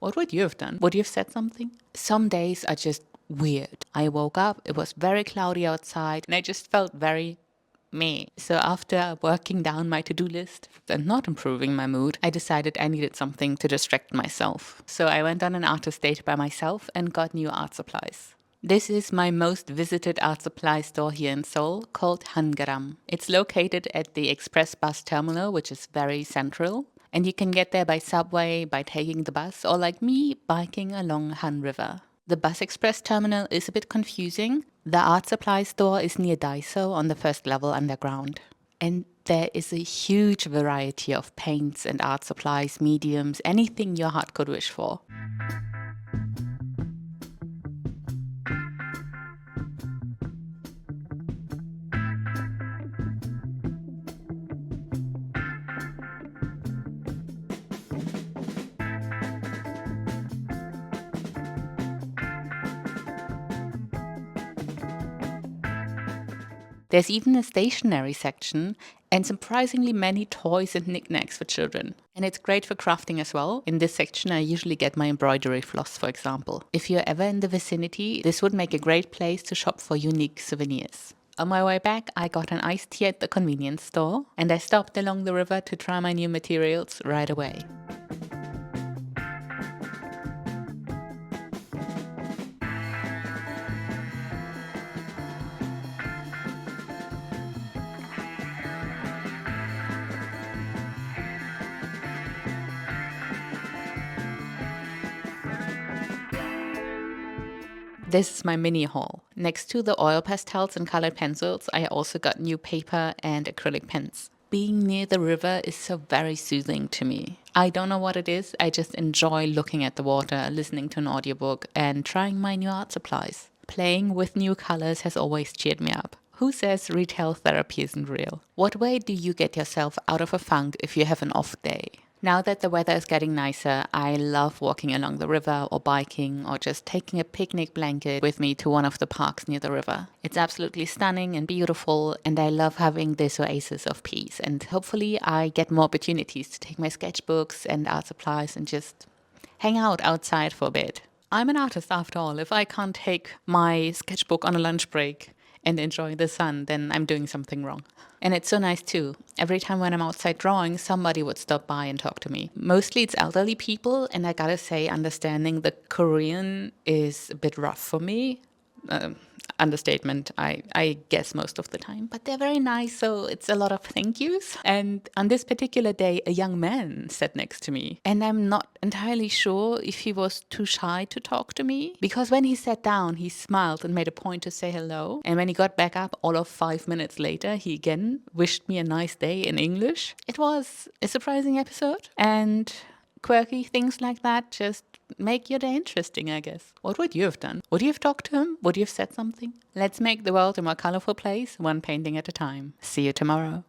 What would you have done? Would you have said something? Some days are just weird. I woke up, it was very cloudy outside, and I just felt very me. So after working down my to-do list and not improving my mood, I decided I needed something to distract myself. So I went on an artist date by myself and got new art supplies. This is my most visited art supply store here in Seoul, called Hangaram. It's located at the express bus terminal, which is very central. And you can get there by subway, by taking the bus, or like me, biking along Han River. The bus express terminal is a bit confusing. The art supply store is near Daiso on the first level underground. And there is a huge variety of paints and art supplies, mediums, anything your heart could wish for. There's even a stationery section and surprisingly many toys and knickknacks for children. And it's great for crafting as well. In this section, I usually get my embroidery floss, for example. If you're ever in the vicinity, this would make a great place to shop for unique souvenirs. On my way back, I got an iced tea at the convenience store, and I stopped along the river to try my new materials right away. This is my mini haul. Next to the oil pastels and colored pencils, I also got new paper and acrylic pens. Being near the river is so very soothing to me. I don't know what it is, I just enjoy looking at the water, listening to an audiobook, and trying my new art supplies. Playing with new colors has always cheered me up. Who says retail therapy isn't real? What way do you get yourself out of a funk if you have an off day? Now that the weather is getting nicer, I love walking along the river or biking or just taking a picnic blanket with me to one of the parks near the river. It's absolutely stunning and beautiful, and I love having this oasis of peace. And hopefully I get more opportunities to take my sketchbooks and art supplies and just hang out outside for a bit. I'm an artist after all. If I can't take my sketchbook on a lunch break and enjoy the sun, then I'm doing something wrong. And it's so nice too. Every time when I'm outside drawing, somebody would stop by and talk to me. Mostly it's elderly people, and I gotta say, understanding the Korean is a bit rough for me. Understatement, I guess most of the time. But they're very nice, so it's a lot of thank yous. And on this particular day, a young man sat next to me. And I'm not entirely sure if he was too shy to talk to me. Because when he sat down, he smiled and made a point to say hello. And when he got back up, all of 5 minutes later, he again wished me a nice day in English. It was a surprising episode. And quirky things like that just make your day interesting, I guess. What would you have done? Would you have talked to him? Would you have said something? Let's make the world a more colorful place, one painting at a time. See you tomorrow.